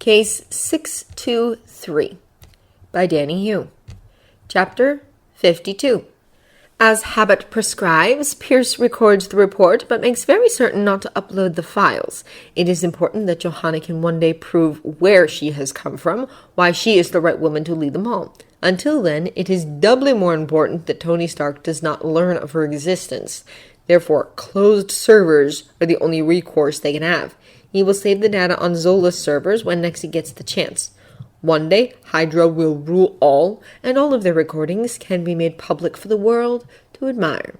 Case 623 by Danny Hugh. Chapter 52. As habit prescribes, Pierce records the report but makes very certain not to upload the files. It is important that Johanna can one day prove where she has come from, why she is the right woman to lead them all. Until then, it is doubly more important that Tony Stark does not learn of her existence. Therefore, closed servers are the only recourse they can have. He will save the data on Zola's servers when next he gets the chance. One day, Hydra will rule all, and all of their recordings can be made public for the world to admire.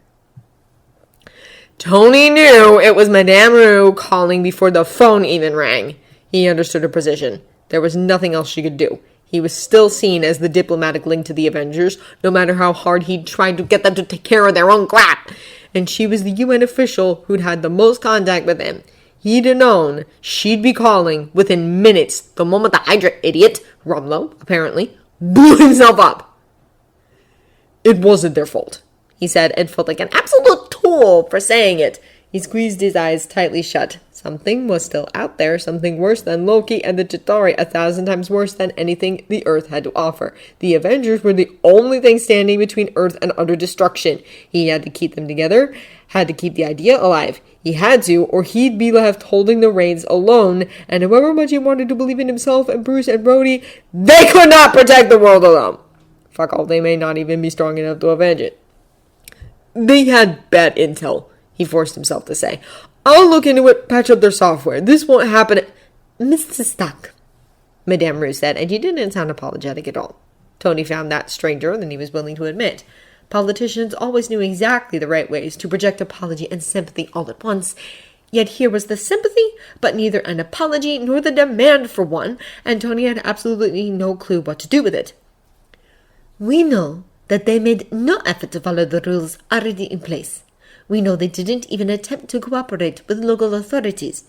Tony knew it was Madame Rue calling before the phone even rang. He understood her position. There was nothing else she could do. He was still seen as the diplomatic link to the Avengers, no matter how hard he'd tried to get them to take care of their own crap. And she was the UN official who'd had the most contact with him. He'd have known she'd be calling within minutes the moment the Hydra idiot, Rumlow, apparently, blew himself up. It wasn't their fault, he said, and felt like an absolute tool for saying it. He squeezed his eyes tightly shut. Something was still out there, something worse than Loki and the Chitauri, 1,000 times worse than anything the Earth had to offer. The Avengers were the only thing standing between Earth and utter destruction. He had to keep them together, had to keep the idea alive. He had to, or he'd be left holding the reins alone, and however much he wanted to believe in himself and Bruce and Rhodey, they could not protect the world alone. Fuck all, they may not even be strong enough to avenge it. They had bad intel, he forced himself to say. I'll look into it, patch up their software. This won't happen. Mr. Stark, Madame Rue said, and she didn't sound apologetic at all. Tony found that stranger than he was willing to admit. Politicians always knew exactly the right ways to project apology and sympathy all at once. Yet here was the sympathy, but neither an apology nor the demand for one, and Tony had absolutely no clue what to do with it. We know that they made no effort to follow the rules already in place. We know they didn't even attempt to cooperate with local authorities.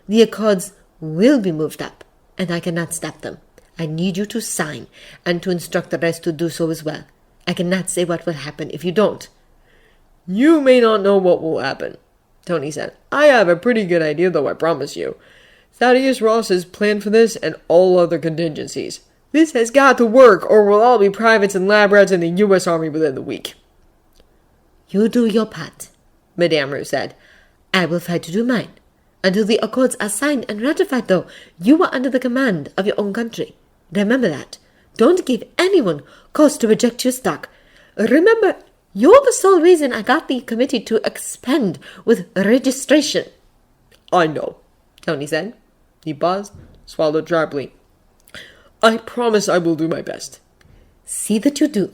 The Accords will be moved up, and I cannot stop them. I need you to sign, and to instruct the rest to do so as well. I cannot say what will happen if you don't. You may not know what will happen, Tony said. I have a pretty good idea, though, I promise you. Thaddeus Ross has planned for this and all other contingencies. This has got to work, or we'll all be privates and lab rats in the U.S. Army within the week. You do your part, Madame Rue said. I will try to do mine. Until the Accords are signed and ratified, though, you are under the command of your own country. Remember that. Don't give anyone cause to reject your stock. Remember, you're the sole reason I got the committee to expand with registration. I know, Tony said. He paused, swallowed sharply. I promise I will do my best. See that you do,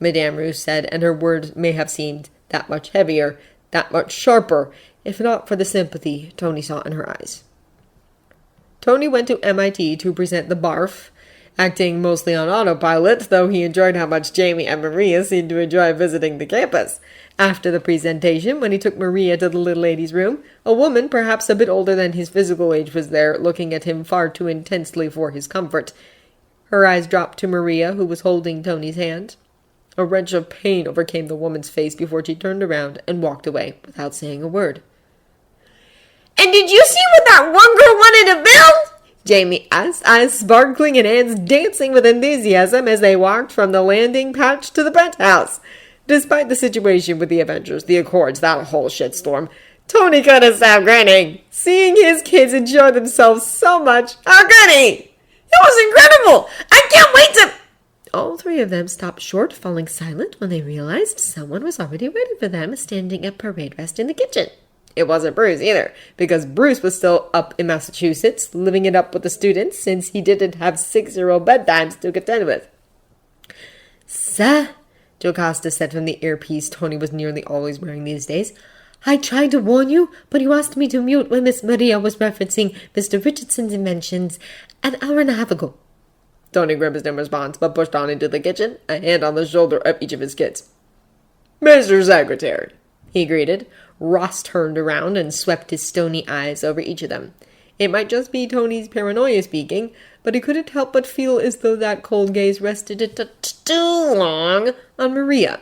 Madame Rue said, and her words may have seemed that much heavier, that much sharper, if not for the sympathy Tony saw in her eyes. Tony went to MIT to present the BARF, acting mostly on autopilot, though he enjoyed how much Jamie and Maria seemed to enjoy visiting the campus. After the presentation, when he took Maria to the little lady's room, a woman, perhaps a bit older than his physical age, was there, looking at him far too intensely for his comfort. Her eyes dropped to Maria, who was holding Tony's hand. A wrench of pain overcame the woman's face before she turned around and walked away without saying a word. And did you see what that one girl wanted to build? Jamie asked, eyes sparkling and hands dancing with enthusiasm as they walked from the landing patch to the penthouse. Despite the situation with the Avengers, the Accords, that whole shitstorm, Tony couldn't stop grinning. Seeing his kids enjoy themselves so much, how could he? It was incredible! I can't wait to... All three of them stopped short, falling silent when they realized someone was already ready for them, standing at parade rest in the kitchen. It wasn't Bruce either, because Bruce was still up in Massachusetts, living it up with the students, since he didn't have 6-year-old bedtimes to contend with. Sir, Jocasta said from the earpiece Tony was nearly always wearing these days, I tried to warn you, but you asked me to mute when Miss Maria was referencing Mr. Richardson's inventions an hour and a half ago. Tony grimaced in response, but pushed on into the kitchen, a hand on the shoulder of each of his kids. Mr. Secretary, he greeted. Ross turned around and swept his stony eyes over each of them. It might just be Tony's paranoia speaking, but he couldn't help but feel as though that cold gaze rested a touch too long on Maria.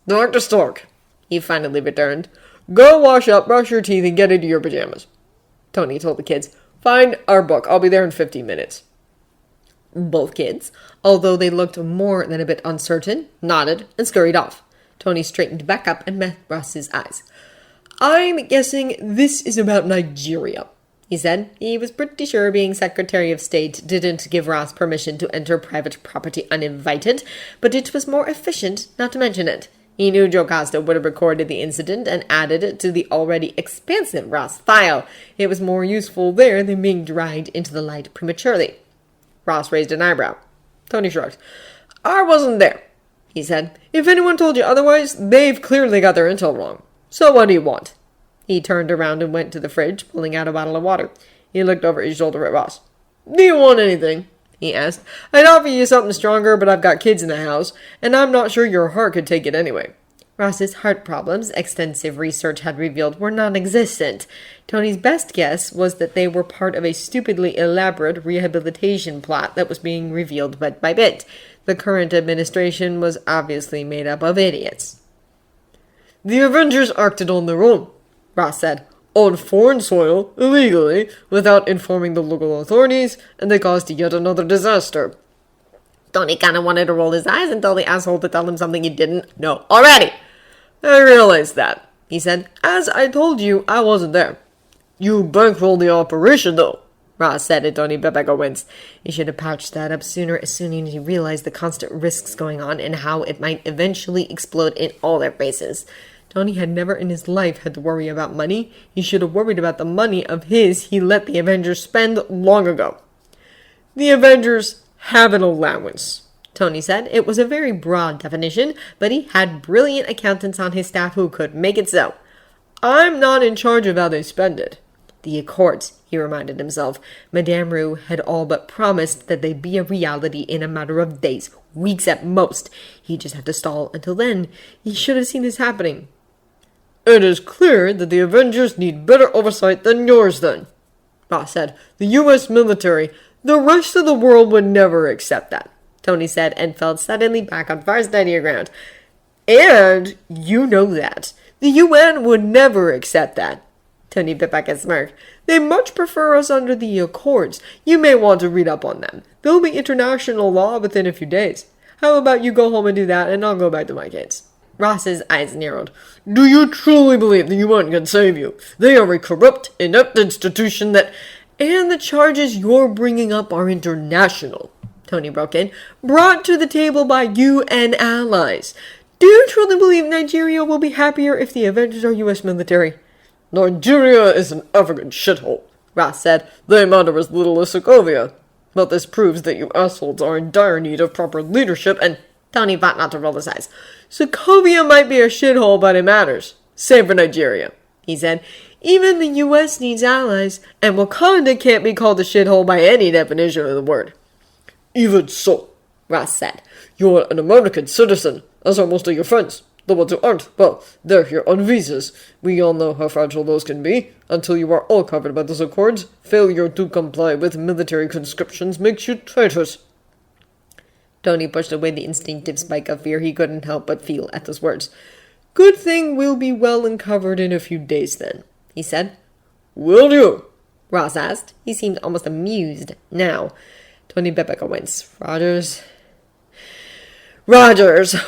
Dr. Stork, he finally returned. Go wash up, brush your teeth, and get into your pajamas. Tony told the kids. Find our book. I'll be there in 15 minutes. Both kids, although they looked more than a bit uncertain, nodded and scurried off. Tony straightened back up and met Ross's eyes. I'm guessing this is about Nigeria, he said. He was pretty sure being Secretary of State didn't give Ross permission to enter private property uninvited, but it was more efficient not to mention it. He knew Jocasta would have recorded the incident and added it to the already expansive Ross file. It was more useful there than being dragged into the light prematurely. Ross raised an eyebrow. Tony shrugged. I wasn't there, he said. If anyone told you otherwise, they've clearly got their intel wrong. So what do you want? He turned around and went to the fridge, pulling out a bottle of water. He looked over his shoulder at Ross. Do you want anything? He asked. I'd offer you something stronger, but I've got kids in the house, and I'm not sure your heart could take it anyway. Ross's heart problems, extensive research had revealed, were non-existent. Tony's best guess was that they were part of a stupidly elaborate rehabilitation plot that was being revealed bit by bit. The current administration was obviously made up of idiots. The Avengers acted on their own, Ross said, on foreign soil, illegally, without informing the local authorities, and they caused yet another disaster. Tony kind of wanted to roll his eyes and tell the asshole to tell him something he didn't know already. I realized that, he said. As I told you, I wasn't there. You bankrolled the operation, though, Ross said, and Tony Bebeco winced. He should have patched that up sooner, as soon as he realized the constant risks going on and how it might eventually explode in all their faces. Tony had never in his life had to worry about money. He should have worried about the money of his he let the Avengers spend long ago. The Avengers have an allowance, Tony said. It was a very broad definition, but he had brilliant accountants on his staff who could make it so. I'm not in charge of how they spend it. The Accords, he reminded himself. Madame Rue had all but promised that they'd be a reality in a matter of days, weeks at most. He just had to stall until then. He should have seen this happening. It is clear that the Avengers need better oversight than yours, then, Ross said. The U.S. military, the rest of the world would never accept that, Tony said, and fell suddenly back on far steadier ground. And you know that. The UN would never accept that. Tony bit back a smirk. They much prefer us under the Accords. You may want to read up on them. There'll be international law within a few days. How about you go home and do that, and I'll go back to my kids. Ross's eyes narrowed. Do you truly believe the UN can save you? They are a corrupt, inept institution that... And the charges you're bringing up are international, Tony broke in. Brought to the table by UN allies. Do you truly believe Nigeria will be happier if the Avengers are U.S. military? Nigeria is an African shithole, Ross said. They matter as little as Sokovia. But this proves that you assholes are in dire need of proper leadership and... Tony fought not to roll his eyes. Sokovia might be a shithole, but it matters. Same for Nigeria, he said. Even the U.S. needs allies, and Wakanda can't be called a shithole by any definition of the word. Even so, Ross said. You're an American citizen, as are most of your friends. The ones who aren't, well, they're here on visas. We all know how fragile those can be. Until you are all covered by those accords, failure to comply with military conscriptions makes you traitors. Tony pushed away the instinctive spike of fear he couldn't help but feel at those words. Good thing we'll be well and covered in a few days, then, he said. Will you? Ross asked. He seemed almost amused now. Tony Bebeco winced. Rogers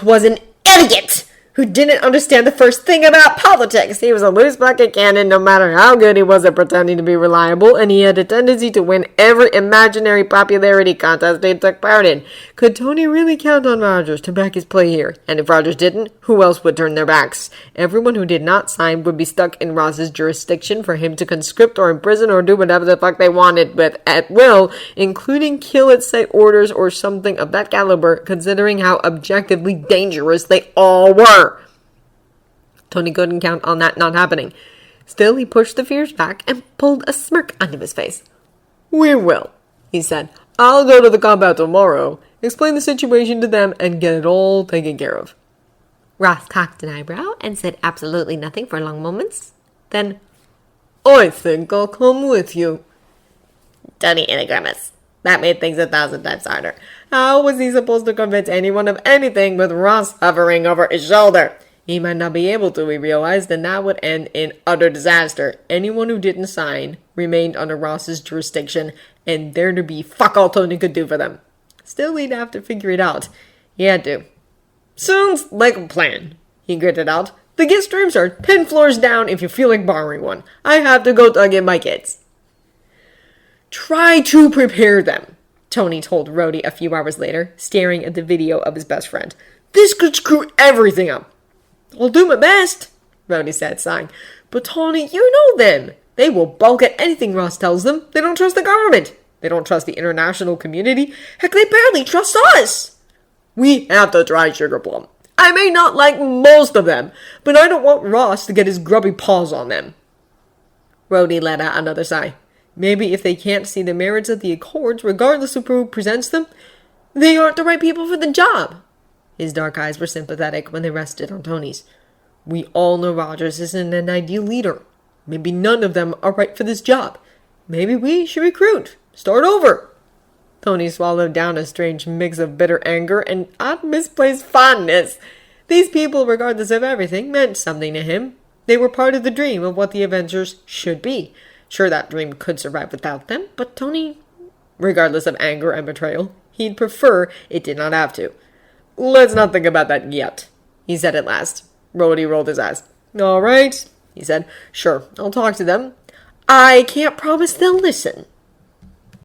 was an idiot who didn't understand the first thing about politics. He was a loose bucket cannon no matter how good he was at pretending to be reliable, and he had a tendency to win every imaginary popularity contest he took part in. Could Tony really count on Rogers to back his play here? And if Rogers didn't, who else would turn their backs? Everyone who did not sign would be stuck in Ross's jurisdiction for him to conscript or imprison or do whatever the fuck they wanted with at will, including kill at set orders or something of that caliber, considering how objectively dangerous they all were. Tony couldn't count on that not happening. Still, he pushed the fears back and pulled a smirk onto his face. We will, he said. I'll go to the compound tomorrow, explain the situation to them, and get it all taken care of. Ross cocked an eyebrow and said absolutely nothing for long moments. Then, I think I'll come with you. Tony in a grimace. That made things 1,000 times harder. How was he supposed to convince anyone of anything with Ross hovering over his shoulder? He might not be able to, he realized, and that would end in utter disaster. Anyone who didn't sign remained under Ross's jurisdiction, and there to be fuck all Tony could do for them. Still, he'd have to figure it out. He had to. Sounds like a plan, he gritted out. The guest rooms are 10 floors down if you feel like borrowing one. I have to go to get my kids. Try to prepare them, Tony told Rhodey a few hours later, staring at the video of his best friend. This could screw everything up. I'll do my best, Rhodey said, sighing. But Tony, you know them. They will balk at anything Ross tells them. They don't trust the government. They don't trust the international community. Heck, they barely trust us. We have to try Sugar Plum. I may not like most of them, but I don't want Ross to get his grubby paws on them. Rhodey let out another sigh. Maybe if they can't see the merits of the Accords, regardless of who presents them, they aren't the right people for the job. His dark eyes were sympathetic when they rested on Tony's. We all know Rogers isn't an ideal leader. Maybe none of them are right for this job. Maybe we should recruit. Start over. Tony swallowed down a strange mix of bitter anger and odd misplaced fondness. These people, regardless of everything, meant something to him. They were part of the dream of what the Avengers should be. Sure, that dream could survive without them, but Tony, regardless of anger and betrayal, he'd prefer it did not have to. Let's not think about that yet, he said at last. Rhodey rolled his eyes. All right, he said. Sure, I'll talk to them. I can't promise they'll listen.